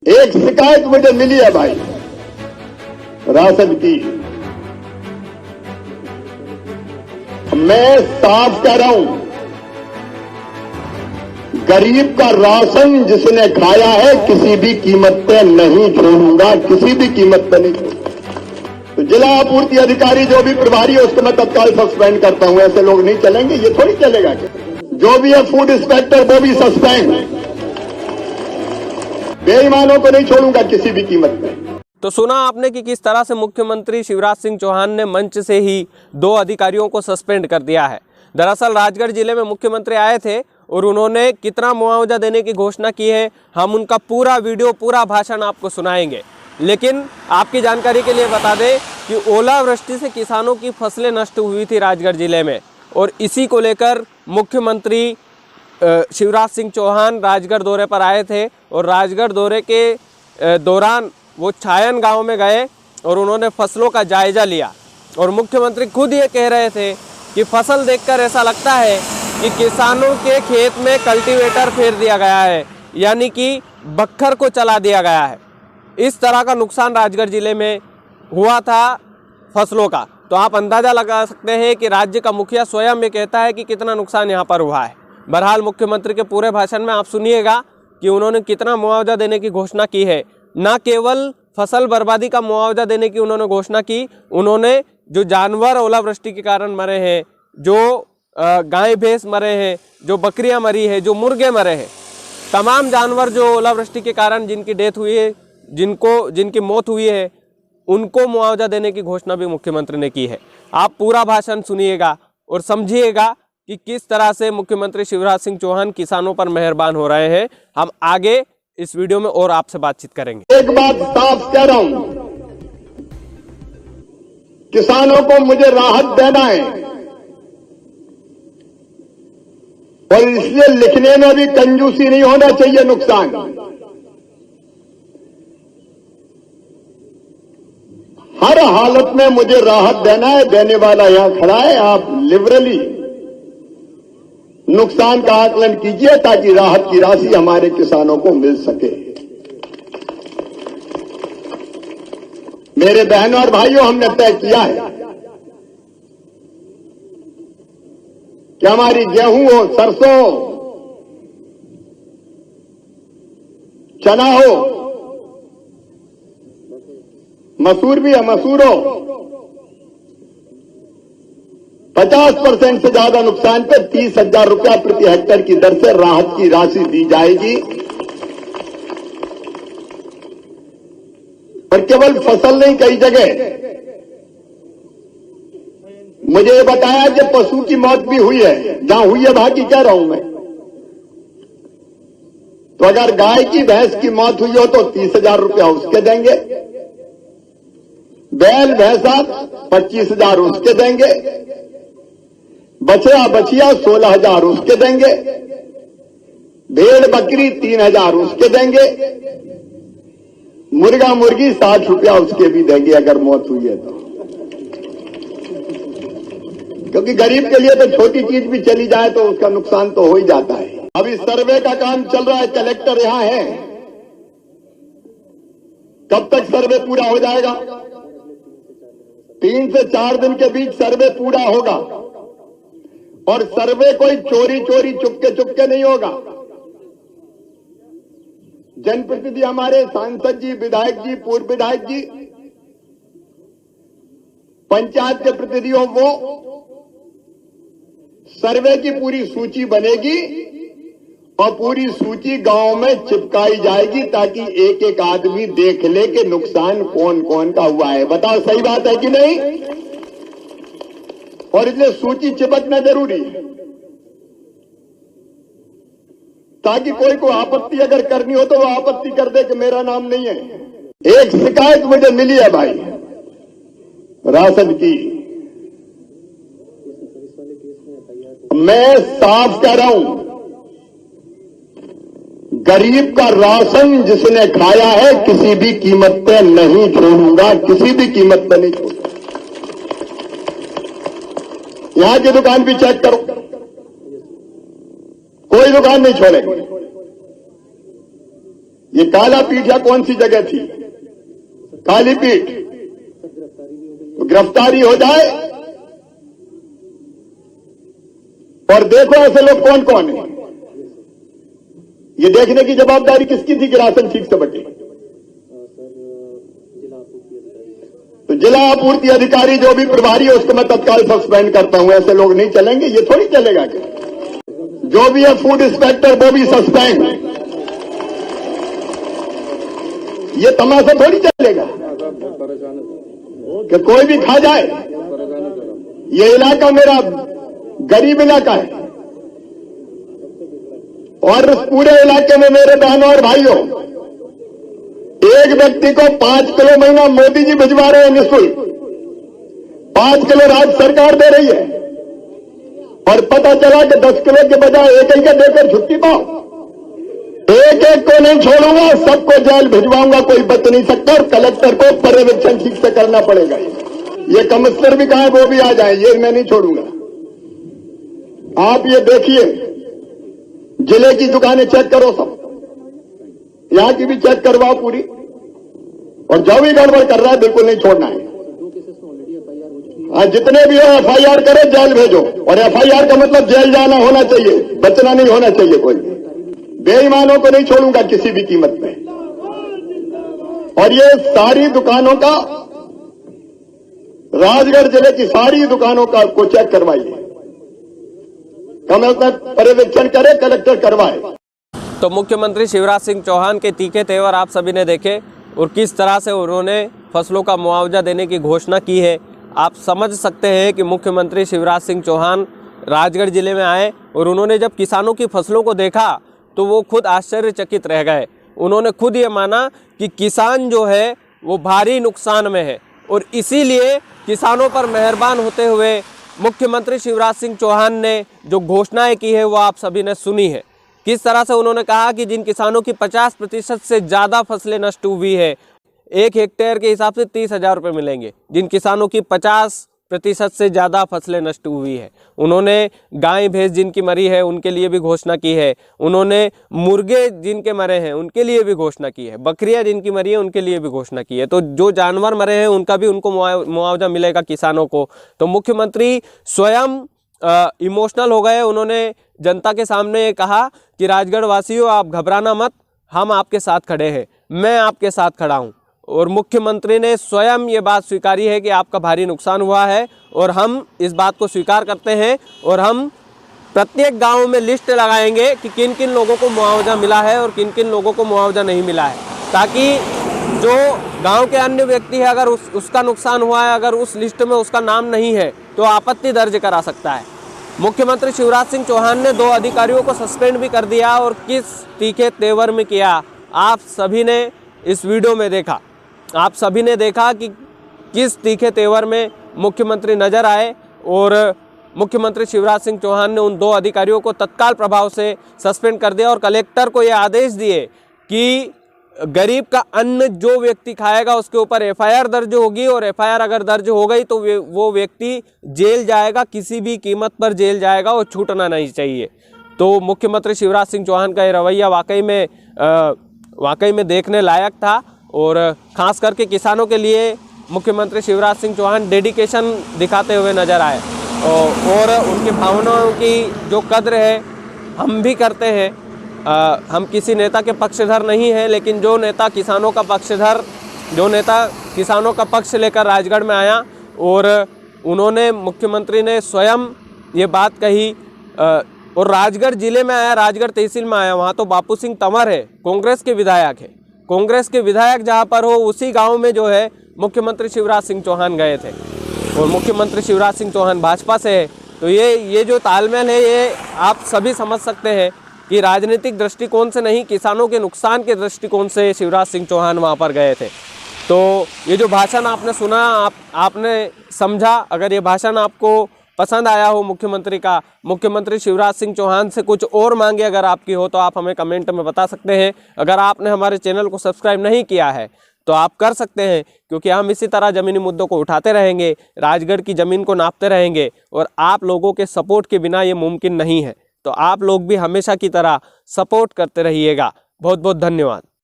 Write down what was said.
एक शिकायत मुझे मिली है भाई राशन की। मैं साफ कह रहा हूं, गरीब का राशन जिसने खाया है किसी भी कीमत पे नहीं छोड़ूंगा, किसी भी कीमत पे नहीं छोड़ूंगा। तो जिला आपूर्ति अधिकारी जो भी प्रभारी है उसको मैं तत्काल सस्पेंड करता हूं। ऐसे लोग नहीं चलेंगे, ये थोड़ी चलेगा कि जो भी है फूड इंस्पेक्टर वो भी सस्पेंड। बेईमानों को नहीं छोड़ूंगा किसी भी कीमत पे। तो सुना आपने कि किस तरह से मुख्यमंत्री शिवराज सिंह चौहान ने मंच से ही 2 अधिकारियों को सस्पेंड कर दिया है। दरअसल राजगढ़ जिले में मुख्यमंत्री आए थे और उन्होंने कितना मुआवजा देने की घोषणा की है, हम उनका पूरा वीडियो, पूरा भाषण आपको सुनाएंगे। लेकिन आपकी जानकारी के लिए बता दें कि ओलावृष्टि से किसानों की फसलें नष्ट हुई थी राजगढ़ जिले में, और इसी को लेकर मुख्यमंत्री शिवराज सिंह चौहान राजगढ़ दौरे पर आए थे। और राजगढ़ दौरे के दौरान वो छायन गांव में गए और उन्होंने फसलों का जायजा लिया। और मुख्यमंत्री खुद ये कह रहे थे कि फसल देखकर ऐसा लगता है कि किसानों के खेत में कल्टीवेटर फेर दिया गया है, यानी कि बख्तर को चला दिया गया है। इस तरह का नुकसान राजगढ़ जिले में हुआ था फसलों का। तो आप अंदाज़ा लगा सकते हैं कि राज्य का मुखिया स्वयं ये कहता है कि कितना नुकसान यहाँ पर हुआ है। बहरहाल मुख्यमंत्री के पूरे भाषण में आप सुनिएगा कि उन्होंने कितना मुआवजा देने की घोषणा की है। न केवल फसल बर्बादी का मुआवजा देने की उन्होंने घोषणा की, उन्होंने जो जानवर ओलावृष्टि के कारण मरे हैं, जो गाय भैंस मरे हैं, जो बकरियां मरी है, जो मुर्गे मरे हैं, तमाम जानवर जो ओलावृष्टि के कारण जिनकी डेथ हुई है, जिनकी मौत हुई है, उनको मुआवजा देने की घोषणा भी मुख्यमंत्री ने की है। आप पूरा भाषण सुनिएगा और समझिएगा कि किस तरह से मुख्यमंत्री शिवराज सिंह चौहान किसानों पर मेहरबान हो रहे हैं। हम आगे इस वीडियो में और आपसे बातचीत करेंगे। एक बात साफ कह रहा हूं, किसानों को मुझे राहत देना है और इसलिए लिखने में भी कंजूसी नहीं होना चाहिए। नुकसान हर हालत में मुझे राहत देना है। देने वाला यहां खड़ा है, आप लिबरली नुकसान का आकलन कीजिए ताकि राहत की राशि हमारे किसानों को मिल सके। मेरे बहनों और भाइयों, हमने तय किया है कि हमारी गेहूं हो, सरसों हो, चना हो, मसूर भी है, मसूर हो, 50% से ज्यादा नुकसान पर 30,000 रुपया प्रति हेक्टेयर की दर से राहत की राशि दी जाएगी। और केवल फसल नहीं, कई जगह मुझे ये बताया कि पशु की मौत भी हुई है। जहां हुई है वहां की कह रहा हूं मैं। तो अगर गाय की, भैंस की मौत हुई हो तो 30,000 रुपया उसके देंगे, बैल भैंसा 25,000 उसके देंगे, बछड़ा बछिया 16,000 उसके देंगे, भेड़ बकरी 3,000 उसके देंगे, मुर्गा मुर्गी 60 रुपया उसके भी देंगे अगर मौत हुई है तो। क्योंकि गरीब के लिए तो छोटी चीज भी चली जाए तो उसका नुकसान तो हो ही जाता है। अभी सर्वे का काम चल रहा है, कलेक्टर यहां है। कब तक सर्वे पूरा हो जाएगा? 3 से 4 दिन के बीच सर्वे पूरा होगा। और सर्वे कोई चोरी चोरी चुपके नहीं होगा। जनप्रतिनिधि हमारे सांसद जी, विधायक जी, पूर्व विधायक जी, पंचायत के प्रतिनिधि हो, वो सर्वे की पूरी सूची बनेगी और पूरी सूची गांव में चिपकाई जाएगी ताकि एक एक आदमी देख ले कि नुकसान कौन कौन का हुआ है। बताओ सही बात है कि नहीं? और इसलिए सूची चिपकना जरूरी है ताकि कोई को आपत्ति अगर करनी हो तो वो आपत्ति कर दे कि मेरा नाम नहीं है। एक शिकायत मुझे मिली है भाई राशन की। मैं साफ कह रहा हूं, गरीब का राशन जिसने खाया है किसी भी कीमत पे नहीं छोड़ूंगा, किसी भी कीमत पे नहीं छोड़ूंगा। यहां की दुकान भी चेक करो, कोई दुकान नहीं छोड़ेगी। ये काला पीठ या कौन सी जगह थी? काली पीठ। तो गिरफ्तारी हो जाए और देखो ऐसे लोग कौन कौन है। ये देखने की जवाबदारी किसकी थी कि राशन ठीक से बटे? तो जिला आपूर्ति अधिकारी जो भी प्रभारी है उसको मैं तत्काल सस्पेंड करता हूं। ऐसे लोग नहीं चलेंगे, ये थोड़ी चलेगा क्या? जो भी है फूड इंस्पेक्टर वो भी सस्पेंड। ये तमाशा थोड़ी चलेगा कि कोई भी खा जाए। ये इलाका मेरा गरीब इलाका है और इस पूरे इलाके में मेरे बहनों और भाइयों, एक व्यक्ति को 5 किलो महीना मोदी जी भिजवा रहे हैं निःशुल्क। 5 किलो राज्य सरकार दे रही है और पता चला कि 10 किलो के बजाय एक ही का देकर छुट्टी पाओ। एक एक को नहीं छोड़ूंगा, सबको जेल भिजवाऊंगा, कोई बच नहीं सकता। और कलेक्टर को पर्यवेक्षण ठीक से करना पड़ेगा। ये कमिश्नर भी कहा है वो भी आ जाए, ये मैं नहीं छोड़ूंगा। आप ये देखिए, जिले की दुकानें चेक करो, सब यहां की भी चेक करवाओ पूरी, और जो भी गड़बड़ कर रहा है बिल्कुल नहीं छोड़ना है। जितने भी हो एफआईआर करो, जेल भेजो। और एफआईआर का मतलब जेल जाना होना चाहिए, बचना नहीं होना चाहिए। कोई बेईमानों को नहीं छोड़ूंगा किसी भी कीमत पे। और ये सारी दुकानों का, राजगढ़ जिले की सारी दुकानों का को चेक करवाइए। कमिश्नर पर्यवेक्षण करे, कलेक्टर करवाए। तो मुख्यमंत्री शिवराज सिंह चौहान के तीखे तेवर आप सभी ने देखे और किस तरह से उन्होंने फसलों का मुआवजा देने की घोषणा की है। आप समझ सकते हैं कि मुख्यमंत्री शिवराज सिंह चौहान राजगढ़ जिले में आए और उन्होंने जब किसानों की फसलों को देखा तो वो खुद आश्चर्यचकित रह गए। उन्होंने खुद ये माना कि किसान जो है वो भारी नुकसान में है और इसीलिए किसानों पर मेहरबान होते हुए मुख्यमंत्री शिवराज सिंह चौहान ने जो घोषणाएं की है वो आप सभी ने सुनी है। किस तरह से उन्होंने कहा कि जिन किसानों की 50% से ज़्यादा फसलें नष्ट हुई है, 1 हेक्टेयर के हिसाब से 30,000 रुपये मिलेंगे। जिन किसानों की 50% से ज़्यादा फसलें नष्ट हुई है, उन्होंने गाय भैंस जिनकी मरी है उनके लिए भी घोषणा की है। उन्होंने मुर्गे जिनके मरे हैं उनके लिए भी घोषणा की है। बकरियां जिनकी मरी है उनके लिए भी घोषणा की है। तो जो जानवर मरे हैं उनका भी उनको मुआवजा मिलेगा किसानों को। तो मुख्यमंत्री स्वयं इमोशनल हो गए। उन्होंने जनता के सामने ये कहा कि राजगढ़ वासियों, आप घबराना मत, हम आपके साथ खड़े हैं, मैं आपके साथ खड़ा हूं। और मुख्यमंत्री ने स्वयं ये बात स्वीकारी है कि आपका भारी नुकसान हुआ है और हम इस बात को स्वीकार करते हैं और हम प्रत्येक गांव में लिस्ट लगाएंगे कि किन किन लोगों को मुआवजा मिला है और किन किन लोगों को मुआवजा नहीं मिला है, ताकि जो गांव के अन्य व्यक्ति है अगर उसका नुकसान हुआ है, अगर उस लिस्ट में उसका नाम नहीं है तो आपत्ति दर्ज करा सकता है। मुख्यमंत्री शिवराज सिंह चौहान ने 2 अधिकारियों को सस्पेंड भी कर दिया और किस तीखे तेवर में किया आप सभी ने इस वीडियो में देखा। आप सभी ने देखा कि किस तीखे तेवर में मुख्यमंत्री नजर आए और मुख्यमंत्री शिवराज सिंह चौहान ने उन 2 अधिकारियों को तत्काल प्रभाव से सस्पेंड कर दिया और कलेक्टर को यह आदेश दिए कि गरीब का अन्न जो व्यक्ति खाएगा उसके ऊपर एफआईआर दर्ज होगी और एफआईआर अगर दर्ज हो गई तो वो व्यक्ति जेल जाएगा, किसी भी कीमत पर जेल जाएगा और छूटना नहीं चाहिए। तो मुख्यमंत्री शिवराज सिंह चौहान का ये रवैया वाकई में देखने लायक था और ख़ास करके किसानों के लिए मुख्यमंत्री शिवराज सिंह चौहान डेडिकेशन दिखाते हुए नज़र आए और उनकी भावनाओं की जो कद्र है हम भी करते हैं। हम किसी नेता के पक्षधर नहीं हैं, लेकिन जो नेता किसानों का पक्ष लेकर राजगढ़ में आया और उन्होंने, मुख्यमंत्री ने स्वयं ये बात कही और राजगढ़ जिले में आया, राजगढ़ तहसील में आया, वहाँ तो बापू सिंह तंवर है, कांग्रेस के विधायक है। कांग्रेस के विधायक जहाँ पर हो उसी गाँव में जो है मुख्यमंत्री शिवराज सिंह चौहान गए थे और मुख्यमंत्री शिवराज सिंह चौहान भाजपा से है। तो ये जो तालमेल है ये आप सभी समझ सकते हैं कि राजनीतिक दृष्टिकोण से नहीं, किसानों के नुकसान के दृष्टिकोण से शिवराज सिंह चौहान वहाँ पर गए थे। तो ये जो भाषण आपने सुना, आपने समझा, अगर ये भाषण आपको पसंद आया हो मुख्यमंत्री शिवराज सिंह चौहान से कुछ और मांगे अगर आपकी हो तो आप हमें कमेंट में बता सकते हैं। अगर आपने हमारे चैनल को सब्सक्राइब नहीं किया है तो आप कर सकते हैं, क्योंकि हम इसी तरह ज़मीनी मुद्दों को उठाते रहेंगे, राजगढ़ की ज़मीन को नापते रहेंगे और आप लोगों के सपोर्ट के बिना ये मुमकिन नहीं है। तो आप लोग भी हमेशा की तरह सपोर्ट करते रहिएगा। बहुत बहुत धन्यवाद।